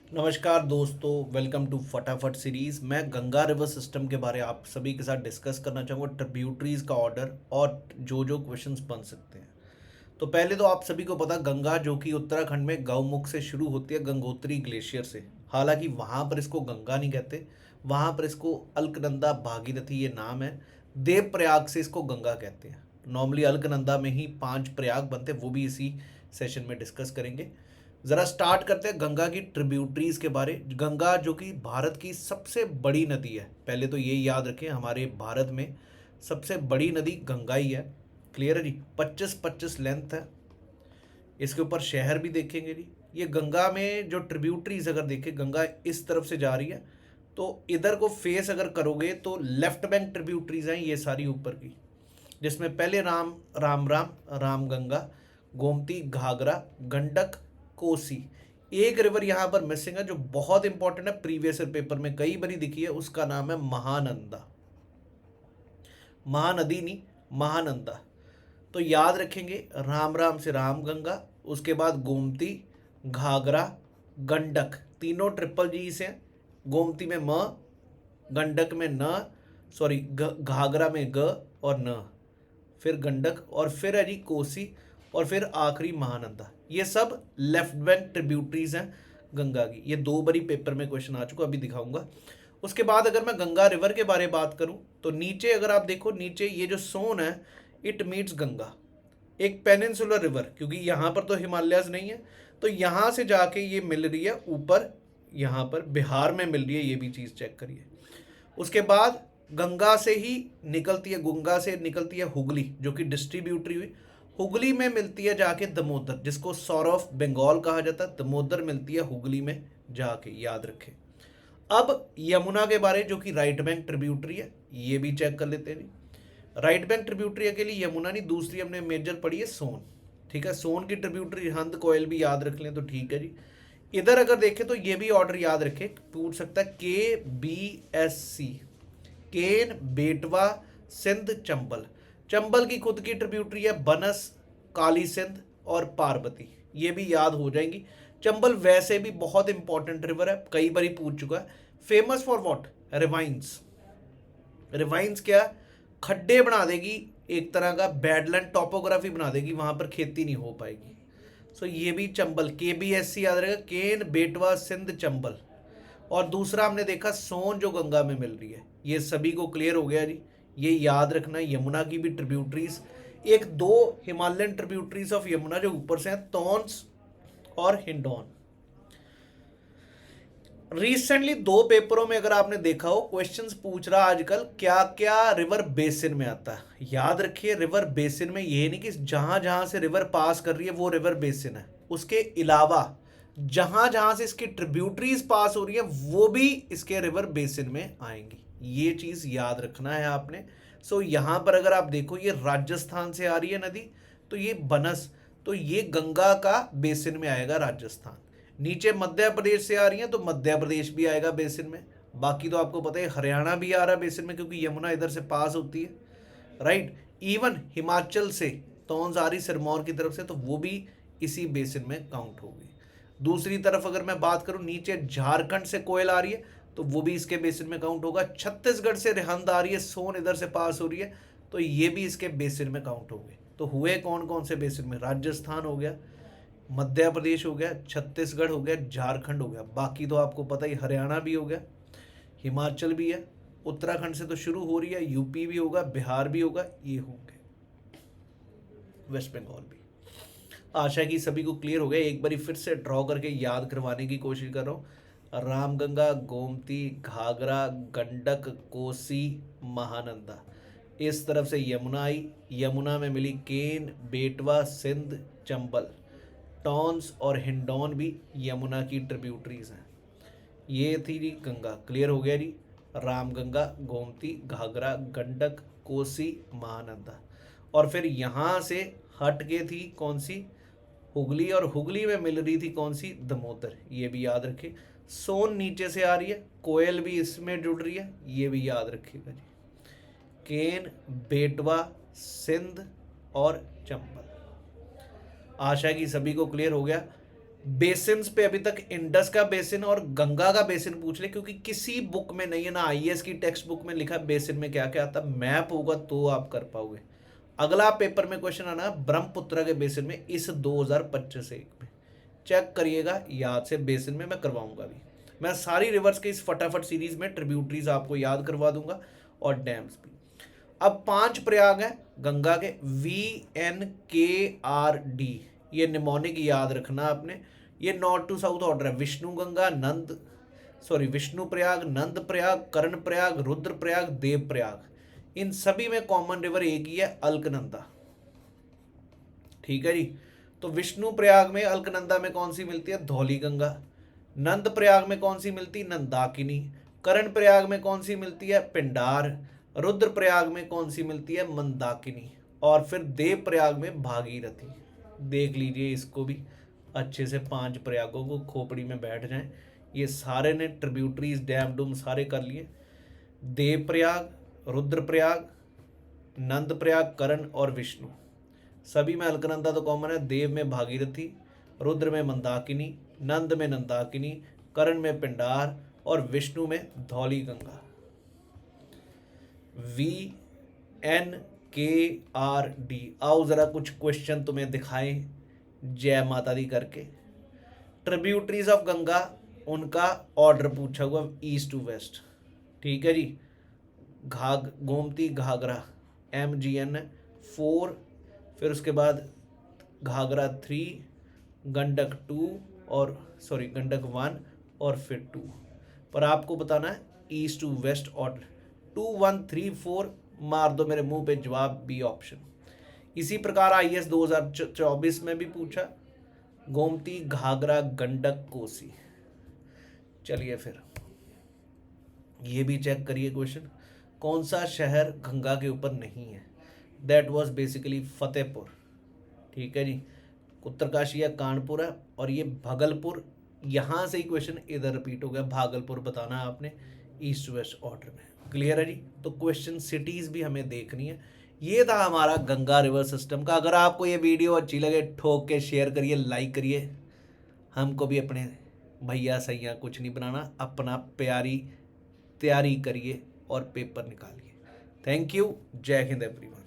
नमस्कार दोस्तों, welcome to फटाफट सीरीज। मैं गंगा रिवर सिस्टम के बारे आप सभी के साथ डिस्कस करना चाहूँगा, ट्रिब्यूटरीज का ऑर्डर और जो क्वेश्चंस बन सकते हैं। तो पहले तो आप सभी को पता, गंगा जो कि उत्तराखंड में गौमुख से शुरू होती है, गंगोत्री ग्लेशियर से। हालांकि वहाँ पर इसको गंगा नहीं कहते, वहाँ पर इसको अलकनंदा भागीरथी ये नाम है। देवप्रयाग से इसको गंगा कहते हैं। नॉर्मली अलकनंदा में ही 5 प्रयाग बनते हैं, वो भी इसी सेशन में डिस्कस करेंगे। ज़रा स्टार्ट करते हैं गंगा की ट्रिब्यूटरीज के बारे। गंगा जो कि भारत की सबसे बड़ी नदी है, पहले तो ये याद रखें, हमारे भारत में सबसे बड़ी नदी गंगा ही है। क्लियर है जी। 25-25 लेंथ है। इसके ऊपर शहर भी देखेंगे जी। ये गंगा में जो ट्रिब्यूटरीज अगर देखें, गंगा इस तरफ से जा रही है, तो इधर को फेस अगर करोगे तो लेफ्ट बैंक ट्रिब्यूटरीज हैं ये सारी ऊपर की, जिसमें पहले राम गंगा, गोमती, घाघरा, गंडक, कोसी। एक रिवर यहाँ पर मिसिंग है जो बहुत इंपॉर्टेंट है, प्रीवियस पेपर में कई बारी दिखी है, उसका नाम है महानंदा। महानदी नहीं, महानंदा। तो याद रखेंगे, राम से राम गंगा, उसके बाद गोमती, घाघरा, गंडक, तीनों ट्रिपल जी से। गोमती में म, गंडक में न, सॉरी घाघरा में ग और न, फिर गंडक, और फिर है जी कोसी, और फिर आखिरी महानंदा। ये सब लेफ्ट बैंक ट्रिब्यूटरीज हैं गंगा की। ये 2 बारी पेपर में क्वेश्चन आ चुका, अभी दिखाऊंगा। उसके बाद अगर मैं गंगा रिवर के बारे में बात करूं, तो नीचे अगर आप देखो, नीचे ये जो सोन है, इट मीट्स गंगा, एक पेनिनसुलर रिवर, क्योंकि यहाँ पर तो हिमालयस नहीं है, तो यहाँ से जाके ये मिल रही है ऊपर, यहाँ पर बिहार में मिल रही है, ये भी चीज़ चेक करिए। उसके बाद गंगा से ही निकलती है, गंगा से निकलती है हुगली, जो कि डिस्ट्रीब्यूटरी हुई। हुगली में मिलती है जाके दमोदर, जिसको सौर ऑफ बंगाल कहा जाता है। दमोदर मिलती है हुगली में जाके, याद रखें। अब यमुना के बारे, जो कि राइट बैंक ट्रिब्यूटरी है, ये भी चेक कर लेते हैं जी। राइट बैंक ट्रिब्यूटरी अकेली यमुना नहीं, दूसरी हमने मेजर पढ़ी है सोन। ठीक है, सोन की ट्रिब्यूटरी हंद कोयल भी याद रख लें तो ठीक है जी। इधर अगर देखें तो ये भी ऑर्डर याद रखें, पूछ सकता है KBSC, केन, बेटवा, सिंध, चंबल। चंबल की खुद की ट्रिब्यूटरी है बनस, काली सिंध और पार्वती, ये भी याद हो जाएंगी। चंबल वैसे भी बहुत इंपॉर्टेंट रिवर है, कई बार पूछ चुका है। Famous for what? Ravines. Ravines क्या? खड्डे बना देगी, एक तरह का बैडलैंड टॉपोग्राफी बना देगी, वहां पर खेती नहीं हो पाएगी। सो ये भी चंबल, KBSC याद रहेगा, केन, बेटवा, सिंध, चंबल। और दूसरा हमने देखा सोन, जो गंगा में मिल रही है। ये सभी को क्लियर हो गया जी। ये याद रखना, यमुना की भी ट्रिब्यूटरीज, एक 2 हिमालयन ट्रिब्यूटरीज ऑफ यमुना जो ऊपर से हैं, तोन्स और हिंडौन। रिसेंटली 2 पेपरों में अगर आपने देखा हो, क्वेश्चंस पूछ रहा आजकल क्या क्या रिवर बेसिन में आता है। याद रखिए, रिवर बेसिन में ये नहीं कि जहां जहां से रिवर पास कर रही है वो रिवर बेसिन है, उसके अलावा जहां जहां से इसकी ट्रिब्यूटरीज पास हो रही है वो भी इसके रिवर बेसिन में आएंगी। ये चीज याद रखना है आपने। सो यहां पर अगर आप देखो, ये राजस्थान से आ रही है नदी, तो ये बनस, तो ये गंगा का बेसिन में आएगा राजस्थान। नीचे मध्य प्रदेश से आ रही है, तो मध्य प्रदेश भी आएगा बेसिन में। बाकी तो आपको पता है हरियाणा भी आ रहा है बेसिन में, क्योंकि यमुना इधर से पास होती है, राइट। इवन हिमाचल से तौंस आ रही सिरमौर की तरफ से, तो वो भी इसी बेसिन में काउंट होगी। दूसरी तरफ अगर मैं बात करूं, नीचे झारखंड से कोयल आ रही है, तो वो भी इसके बेसिन में काउंट होगा। छत्तीसगढ़ से रिहंद आ रही है, सोन इधर से पास हो रही है, तो ये भी इसके बेसिन में काउंट होंगे। तो हुए कौन कौन से बेसिन में? राजस्थान हो गया, मध्य प्रदेश हो गया, छत्तीसगढ़ हो गया, झारखंड हो गया। बाकी तो आपको पता ही, हरियाणा भी हो गया, हिमाचल भी है, उत्तराखंड से तो शुरू हो रही है, यूपी भी होगा, बिहार भी होगा, ये होंगे, वेस्ट बंगाल भी। आशा की सभी को क्लियर हो गया। एक बार फिर से ड्रॉ करके याद करवाने की कोशिश कर रहा हूँ। रामगंगा, गोमती, घाघरा, गंडक, कोसी, महानंदा। इस तरफ से यमुना आई, यमुना में मिली केन, बेटवा, सिंध, चंबल। टॉन्स और हिंडौन भी यमुना की ट्रिब्यूटरीज हैं। ये थी जी गंगा, क्लियर हो गया जी। रामगंगा, गोमती, घाघरा, गंडक, कोसी, महानंदा। और फिर यहाँ से हट के थी कौन सी? हुगली, और हुगली में मिल रही थी कौन सी? दमोदर। ये भी याद रखे। सोन नीचे से आ रही है, कोयल भी इसमें जुड़ रही है, ये भी याद रखिएगा जी। केन, बेटवा, सिंध और चंबल। आशा की सभी को क्लियर हो गया। बेसिन्स पे अभी तक इंडस का बेसिन और गंगा का बेसिन पूछ ले, क्योंकि किसी बुक में नहीं है ना, आईएएस की टेक्स्ट बुक में लिखा बेसिन में क्या क्या आता, मैप होगा तो आप कर पाओगे। अगला पेपर में क्वेश्चन आना ब्रह्मपुत्र के बेसिन में इस 2025 में, चेक करिएगा याद से, बेसिन में मैं करवाऊंगा अभी। मैं सारी रिवर्स के इस फटाफट सीरीज में ट्रिब्यूटरीज आपको याद करवा दूंगा और डैम्स भी। अब 5 प्रयाग हैं गंगा के, VNKRD, ये निमोनिक याद रखना आपने। ये नॉर्थ टू साउथ ऑर्डर है, विष्णु गंगा, विष्णु प्रयाग, नंद प्रयाग, कर्ण प्रयाग, रुद्र प्रयाग, देव प्रयाग। इन सभी में कॉमन रिवर एक ही है, अलकनंदा। ठीक है जी। तो विष्णु प्रयाग में अलकनंदा में कौन सी मिलती है, धौली गंगा। नंद प्रयाग में कौन सी मिलती है, नंदाकिनी। कर्ण प्रयाग में कौन सी मिलती है, पिंडार। रुद्र प्रयाग में कौन सी मिलती है, मंदाकिनी। और फिर देव प्रयाग में भागीरथी। देख लीजिए इसको भी अच्छे से, 5 प्रयागों को खोपड़ी में बैठ जाएं। ये सारे ने ट्रिब्यूटरीज डैम डूम सारे कर लिए, देव प्रयाग, रुद्र प्रयाग, नंद प्रयाग, कर्ण और विष्णु। सभी में अलकनंदा तो कॉमन है, देव में भागीरथी, रुद्र में मंदाकिनी, नंद में नंदाकिनी, कर्ण में पिंडार और विष्णु में धौली गंगा। VNKRD। आओ जरा कुछ क्वेश्चन तुम्हें दिखाएं जय माता दी करके। ट्रिब्यूटरीज ऑफ गंगा, उनका ऑर्डर पूछा हुआ ईस्ट टू वेस्ट। ठीक है जी। गोमती घाघरा MGN 4, फिर उसके बाद घाघरा 3, गंडक 2 और गंडक 1 और फिर 2। पर आपको बताना है ईस्ट टू वेस्ट ऑर्डर, 2 1 3 4 मार दो मेरे मुंह पे जवाब, बी ऑप्शन। इसी प्रकार IAS 2024 में भी पूछा, गोमती घाघरा गंडक कोसी। चलिए फिर ये भी चेक करिए क्वेश्चन, कौन सा शहर गंगा के ऊपर नहीं है, दैट वाज बेसिकली फतेहपुर। ठीक है जी। उत्तरकाशी या कानपुर है, और ये भागलपुर, यहाँ से ही क्वेश्चन इधर रिपीट हो गया, भागलपुर बताना है आपने ईस्ट वेस्ट ऑर्डर में। क्लियर है जी। तो क्वेश्चन सिटीज़ भी हमें देखनी है। ये था हमारा गंगा रिवर सिस्टम का। अगर आपको ये वीडियो अच्छी लगे ठोक के शेयर करिए, लाइक करिए। हमको भी अपने भैया सैया कुछ नहीं बनाना, अपना प्यारी तैयारी करिए और पेपर निकालिए। Thank you. जय हिंद एवरीवन।